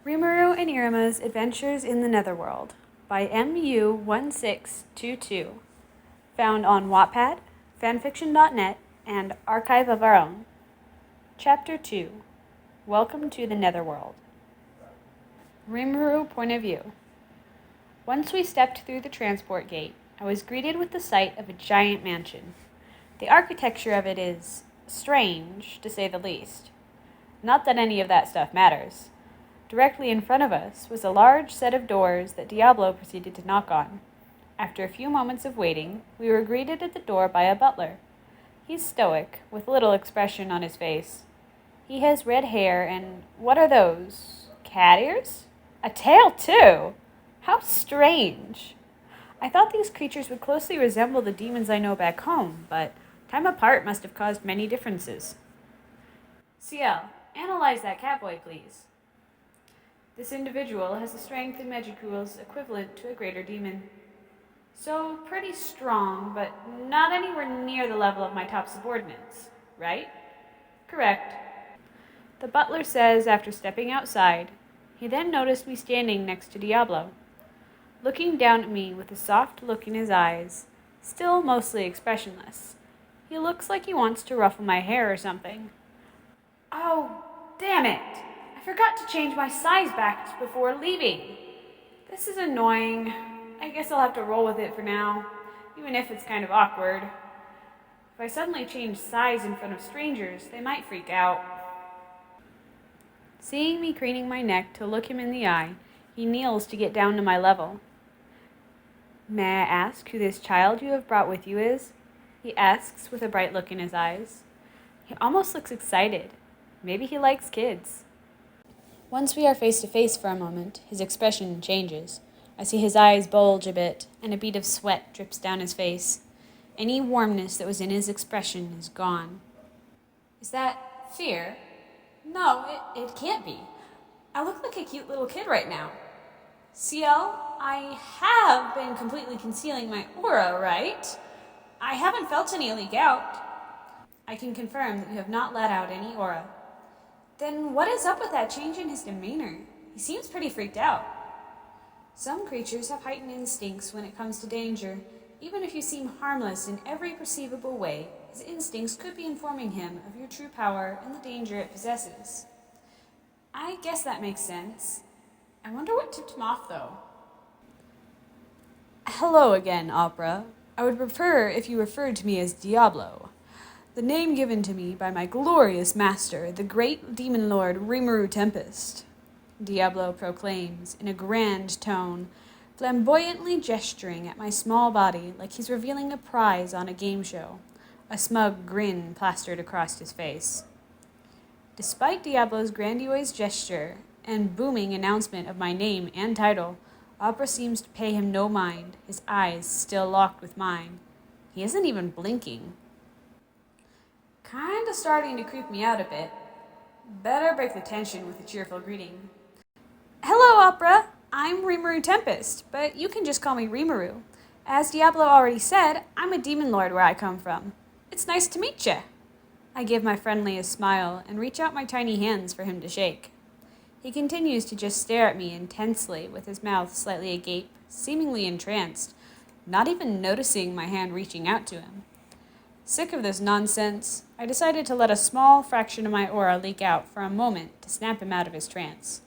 Rimiru and Iruma's Adventures in the Netherworld by MU1622, found on Wattpad, fanfiction.net, and Archive of Our Own. Chapter 2, Welcome to the Netherworld. Rimiru point of view. Once we stepped through the transport gate, I was greeted with the sight of a giant mansion. The architecture of it is strange, to say the least. Not that any of that stuff matters. Directly in front of us was a large set of doors that Diablo proceeded to knock on. After a few moments of waiting, we were greeted at the door by a butler. He's stoic, with little expression on his face. He has red hair and, what are those? Cat ears? A tail, too! How strange! I thought these creatures would closely resemble the demons I know back home, but time apart must have caused many differences. CL, analyze that catboy, please. This individual has the strength and magicals equivalent to a greater demon. So, pretty strong, but not anywhere near the level of my top subordinates, right? Correct. The butler says after stepping outside. He then noticed me standing next to Diablo. Looking down at me with a soft look in his eyes, still mostly expressionless. He looks like he wants to ruffle my hair or something. Oh, damn it! I forgot to change my size back before leaving. This is annoying. I guess I'll have to roll with it for now, even if it's kind of awkward. If I suddenly change size in front of strangers, they might freak out. Seeing me craning my neck to look him in the eye, he kneels to get down to my level. May I ask who this child you have brought with you is? He asks with a bright look in his eyes. He almost looks excited. Maybe he likes kids. Once we are face to face for a moment, his expression changes. I see his eyes bulge a bit, and a bead of sweat drips down his face. Any warmness that was in his expression is gone. Is that fear? No, it can't be. I look like a cute little kid right now. CL, I have been completely concealing my aura, right? I haven't felt any leak out. I can confirm that you have not let out any aura. Then what is up with that change in his demeanor? He seems pretty freaked out. Some creatures have heightened instincts when it comes to danger. Even if you seem harmless in every perceivable way, his instincts could be informing him of your true power and the danger it possesses. I guess that makes sense. I wonder what tipped him off, though. Hello again, Opera. I would prefer if you referred to me as Diablo, the name given to me by my glorious master, the great demon lord Rimiru Tempest. Diablo proclaims in a grand tone, flamboyantly gesturing at my small body like he's revealing a prize on a game show, a smug grin plastered across his face. Despite Diablo's grandiose gesture and booming announcement of my name and title, Opera seems to pay him no mind, his eyes still locked with mine. He isn't even blinking. Kinda starting to creep me out a bit. Better break the tension with a cheerful greeting. Hello, Opera. I'm Rimiru Tempest, but you can just call me Rimiru. As Diablo already said, I'm a demon lord where I come from. It's nice to meet ya. I give my friendliest smile and reach out my tiny hands for him to shake. He continues to just stare at me intensely with his mouth slightly agape, seemingly entranced, not even noticing my hand reaching out to him. Sick of this nonsense, I decided to let a small fraction of my aura leak out for a moment to snap him out of his trance.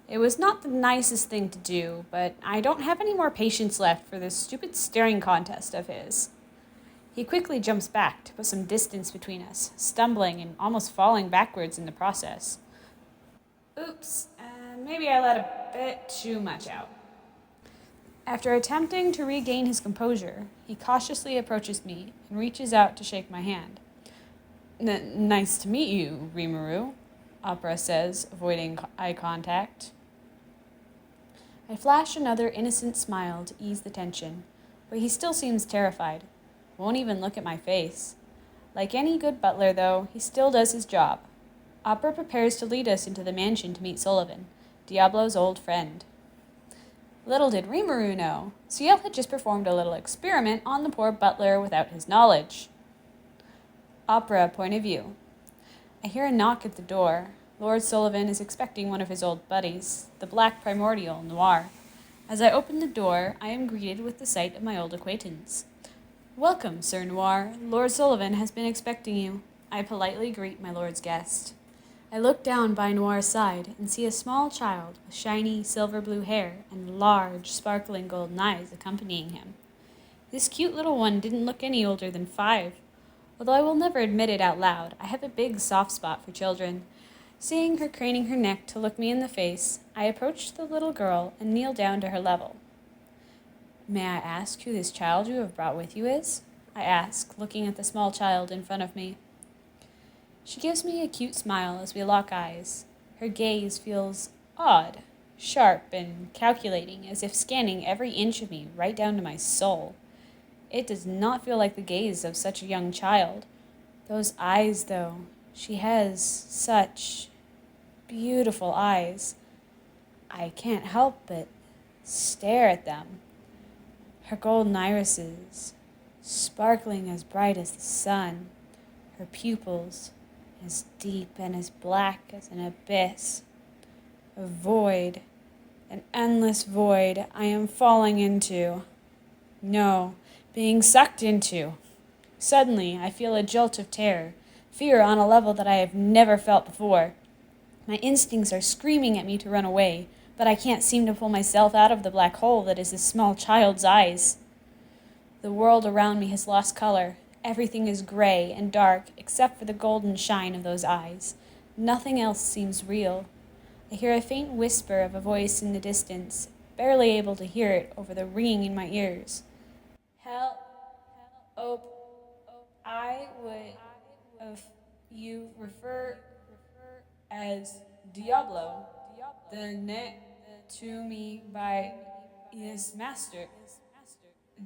It was not the nicest thing to do, but I don't have any more patience left for this stupid staring contest of his. He quickly jumps back to put some distance between us, stumbling and almost falling backwards in the process. Oops, maybe I let a bit too much out. After attempting to regain his composure, he cautiously approaches me and reaches out to shake my hand. Nice to meet you, Rimiru, Opera says, avoiding eye contact. I flash another innocent smile to ease the tension, but he still seems terrified. Won't even look at my face. Like any good butler, though, he still does his job. Opera prepares to lead us into the mansion to meet Sullivan, Diablo's old friend. Little did Rimiru know, CL had just performed a little experiment on the poor butler without his knowledge. Opera point of view. I hear a knock at the door. Lord Sullivan is expecting one of his old buddies, the Black Primordial Noir. As I open the door, I am greeted with the sight of my old acquaintance. Welcome, Sir Noir. Lord Sullivan has been expecting you. I politely greet my lord's guest. I look down by Noir's side and see a small child with shiny silver blue hair and large, sparkling golden eyes accompanying him. This cute little one didn't look any older than 5. Although I will never admit it out loud, I have a big soft spot for children. Seeing her craning her neck to look me in the face, I approach the little girl and kneel down to her level. May I ask who this child you have brought with you is? I ask, looking at the small child in front of me. She gives me a cute smile as we lock eyes. Her gaze feels odd, sharp, and calculating, as if scanning every inch of me right down to my soul. It does not feel like the gaze of such a young child. Those eyes, though, she has such beautiful eyes. I can't help but stare at them. Her golden irises, sparkling as bright as the sun, her pupils as deep and as black as an abyss. A void, an endless void I am falling into. No, being sucked into. Suddenly, I feel a jolt of terror, fear on a level that I have never felt before. My instincts are screaming at me to run away, but I can't seem to pull myself out of the black hole that is this small child's eyes. The world around me has lost color. Everything is gray and dark, except for the golden shine of those eyes. Nothing else seems real. I hear a faint whisper of a voice in the distance, barely able to hear it over the ringing in my ears. Help. I would, if you refer as Diablo, the net to me by his master,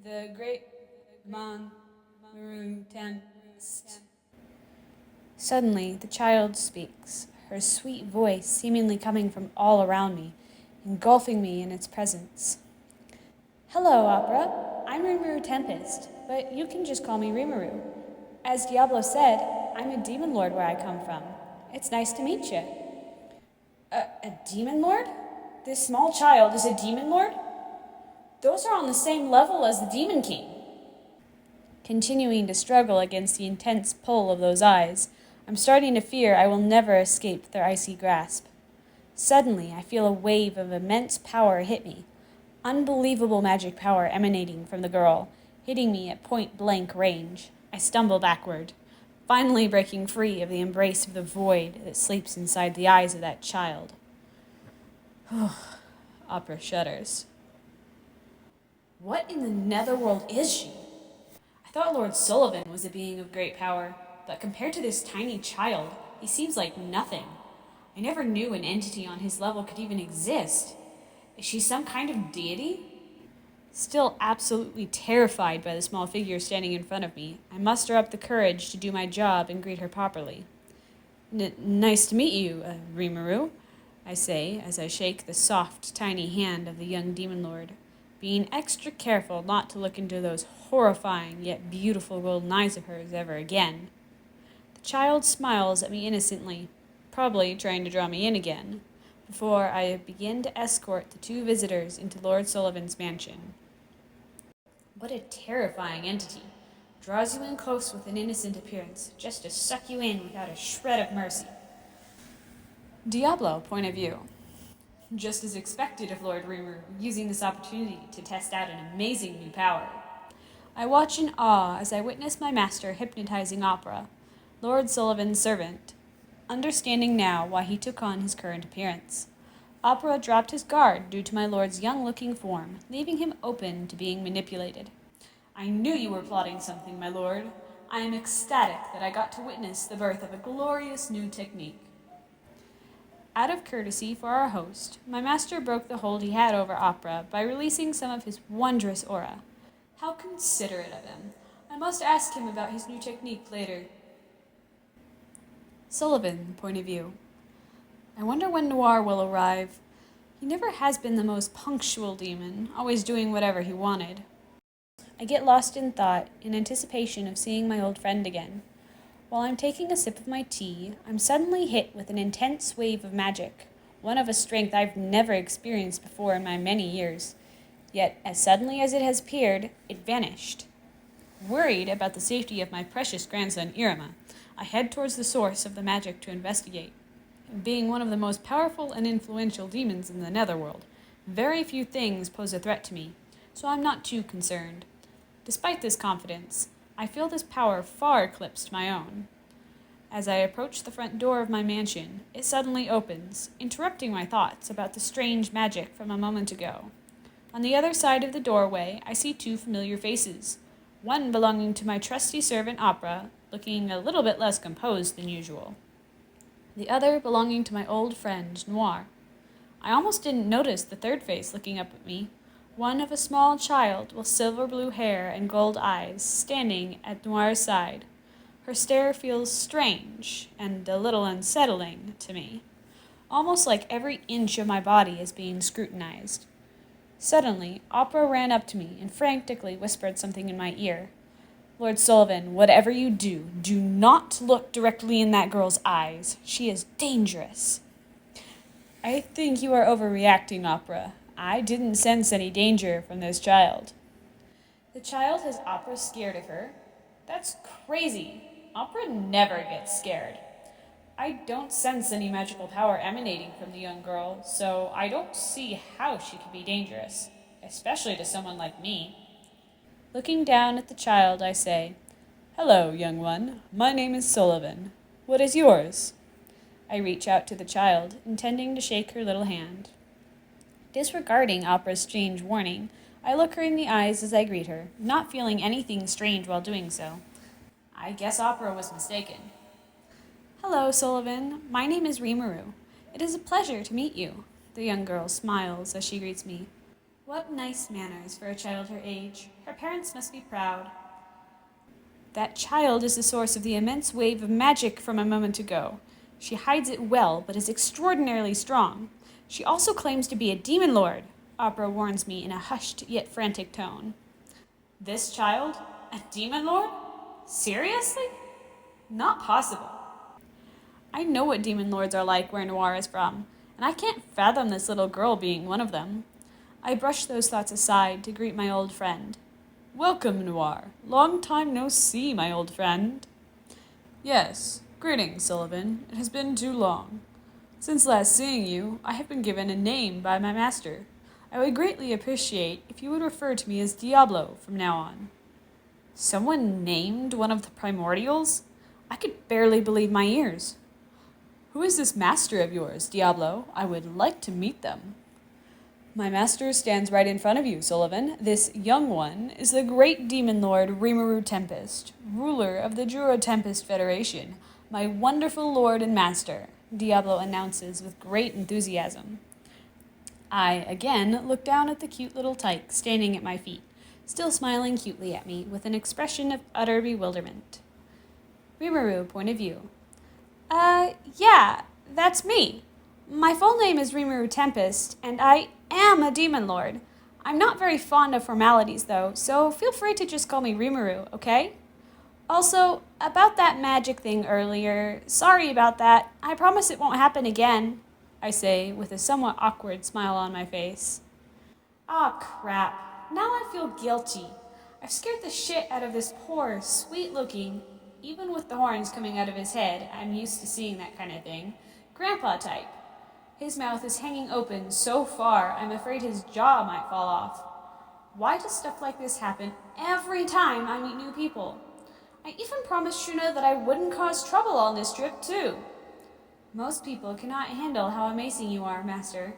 the great Rimiru. Suddenly, the child speaks, her sweet voice seemingly coming from all around me, engulfing me in its presence. Hello, Opera. I'm Rimuru Tempest, but you can just call me Rimuru. As Diablo said, I'm a demon lord where I come from. It's nice to meet you. A demon lord? This small child is a demon lord? Those are on the same level as the Demon King. Continuing to struggle against the intense pull of those eyes, I'm starting to fear I will never escape their icy grasp. Suddenly, I feel a wave of immense power hit me. Unbelievable magic power emanating from the girl, hitting me at point-blank range. I stumble backward, finally breaking free of the embrace of the void that sleeps inside the eyes of that child. Opera shudders. What in the Netherworld is she? I thought Lord Sullivan was a being of great power, but compared to this tiny child, he seems like nothing. I never knew an entity on his level could even exist. Is she some kind of deity? Still absolutely terrified by the small figure standing in front of me, I muster up the courage to do my job and greet her properly. Nice to meet you, Rimiru, I say as I shake the soft, tiny hand of the young demon lord, being extra careful not to look into those horrifying yet beautiful golden eyes of hers ever again. The child smiles at me innocently, probably trying to draw me in again, before I begin to escort the 2 visitors into Lord Sullivan's mansion. What a terrifying entity. Draws you in close with an innocent appearance, just to suck you in without a shred of mercy. Diablo, point of view. Just as expected of Lord Rimuru, using this opportunity to test out an amazing new power. I watch in awe as I witness my master hypnotizing Opera, Lord Sullivan's servant, understanding now why he took on his current appearance. Opera dropped his guard due to my lord's young-looking form, leaving him open to being manipulated. I knew you were plotting something, my lord. I am ecstatic that I got to witness the birth of a glorious new technique. Out of courtesy for our host, my master broke the hold he had over Opera by releasing some of his wondrous aura. How considerate of him. I must ask him about his new technique later. Sullivan, point of view. I wonder when Noir will arrive. He never has been the most punctual demon, always doing whatever he wanted. I get lost in thought, in anticipation of seeing my old friend again. While I'm taking a sip of my tea, I'm suddenly hit with an intense wave of magic, one of a strength I've never experienced before in my many years. Yet, as suddenly as it has appeared, it vanished. Worried about the safety of my precious grandson Iruma, I head towards the source of the magic to investigate. Being one of the most powerful and influential demons in the Netherworld, very few things pose a threat to me, so I'm not too concerned. Despite this confidence, I feel this power far eclipsed my own. As I approach the front door of my mansion, it suddenly opens, interrupting my thoughts about the strange magic from a moment ago. On the other side of the doorway, I see two familiar faces, one belonging to my trusty servant Opera, looking a little bit less composed than usual. The other belonging to my old friend Noir. I almost didn't notice the third face looking up at me, one of a small child with silver blue hair and gold eyes, standing at Noir's side. Her stare feels strange and a little unsettling to me, almost like every inch of my body is being scrutinized. Suddenly, Opera ran up to me and frantically whispered something in my ear. Lord Sullivan, whatever you do, do not look directly in that girl's eyes. She is dangerous. I think you are overreacting, Opera. I didn't sense any danger from this child. The child has Opera scared of her? That's crazy. Opera never gets scared. I don't sense any magical power emanating from the young girl, so I don't see how she could be dangerous, especially to someone like me. Looking down at the child, I say, "Hello, young one. My name is Sullivan. What is yours?" I reach out to the child, intending to shake her little hand. Disregarding Opera's strange warning, I look her in the eyes as I greet her, not feeling anything strange while doing so. I guess Opera was mistaken. "Hello, Sullivan. My name is Rimiru. It is a pleasure to meet you." The young girl smiles as she greets me. What nice manners for a child her age. Her parents must be proud. That child is the source of the immense wave of magic from a moment ago. She hides it well, but is extraordinarily strong. She also claims to be a demon lord, Opera warns me in a hushed yet frantic tone. This child? A demon lord? Seriously? Not possible. I know what demon lords are like where Noir is from, and I can't fathom this little girl being one of them. I brush those thoughts aside to greet my old friend. "Welcome, Noir. Long time no see, my old friend." "Yes, greetings, Sullivan. It has been too long. Since last seeing you, I have been given a name by my master. I would greatly appreciate if you would refer to me as Diablo from now on." Someone named one of the primordials? I could barely believe my ears. "Who is this master of yours, Diablo? I would like to meet them." "My master stands right in front of you, Sullivan. This young one is the great demon lord Rimiru Tempest, ruler of the Jura Tempest Federation, my wonderful lord and master," Diablo announces with great enthusiasm. I, again, look down at the cute little tyke standing at my feet, still smiling cutely at me with an expression of utter bewilderment. Rimiru, point of view. Yeah, that's me. My full name is Rimiru Tempest, and I am a demon lord. I'm not very fond of formalities, though, so feel free to just call me Rimiru, okay? Also, about that magic thing earlier, sorry about that. I promise it won't happen again, I say with a somewhat awkward smile on my face. Aw, crap. Now I feel guilty. I've scared the shit out of this poor, sweet-looking, even with the horns coming out of his head, I'm used to seeing that kind of thing, grandpa type. His mouth is hanging open so far, I'm afraid his jaw might fall off. Why does stuff like this happen every time I meet new people? I even promised Shuna that I wouldn't cause trouble on this trip, too. Most people cannot handle how amazing you are, Master.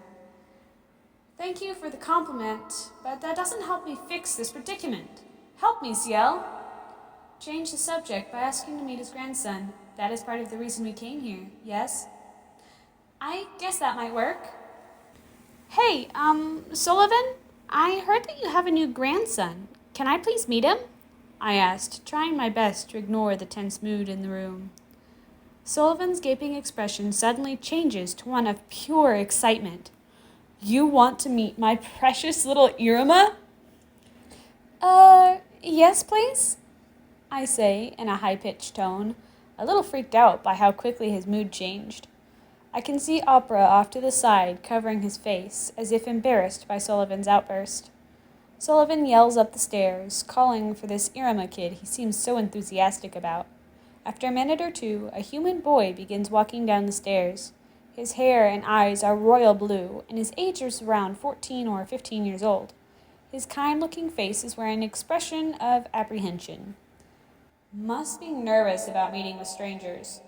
Thank you for the compliment, but that doesn't help me fix this predicament. Help me, Ciel. Change the subject by asking to meet his grandson. That is part of the reason we came here, yes? I guess that might work. Hey, Sullivan, I heard that you have a new grandson. Can I please meet him? I asked, trying my best to ignore the tense mood in the room. Sullivan's gaping expression suddenly changes to one of pure excitement. You want to meet my precious little Iruma? Yes, please, I say in a high-pitched tone, a little freaked out by how quickly his mood changed. I can see Opera off to the side, covering his face, as if embarrassed by Sullivan's outburst. Sullivan yells up the stairs, calling for this Iruma kid he seems so enthusiastic about. After a minute or two, a human boy begins walking down the stairs. His hair and eyes are royal blue, and his age is around 14 or 15 years old. His kind-looking face is wearing an expression of apprehension. Must be nervous about meeting with strangers.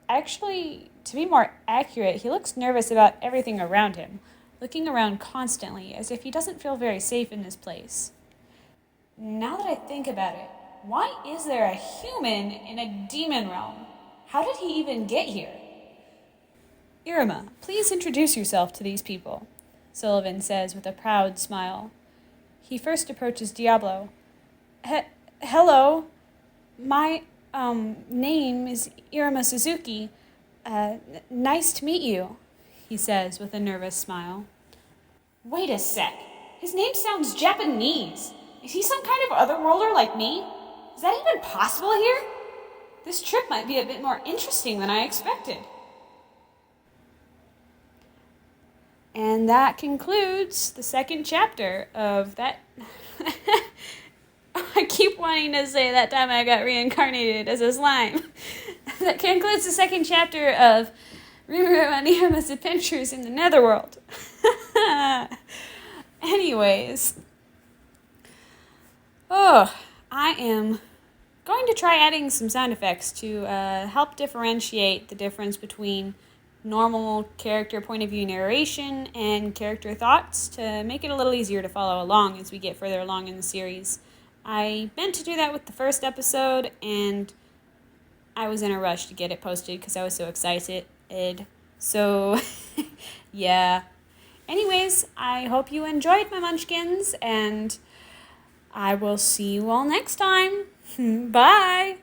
Actually, to be more accurate, he looks nervous about everything around him, looking around constantly as if he doesn't feel very safe in this place. Now that I think about it, why is there a human in a demon realm? How did he even get here? Iruma, please introduce yourself to these people, Sullivan says with a proud smile. He first approaches Diablo. Hello, my name is Iruma Suzuki. Nice to meet you, he says with a nervous smile. Wait a sec. His name sounds Japanese. Is he some kind of otherworlder like me? Is that even possible here? This trip might be a bit more interesting than I expected. And that concludes the second chapter of that. I keep wanting to say that time I got reincarnated as a slime. That concludes the second chapter of Rimiru and Iruma's adventures in the Netherworld. Anyways. I am going to try adding some sound effects to help differentiate the difference between normal character point of view narration and character thoughts to make it a little easier to follow along as we get further along in the series. I meant to do that with the first episode, and I was in a rush to get it posted because I was so excited. So, yeah. Anyways, I hope you enjoyed my munchkins, and I will see you all next time. Bye!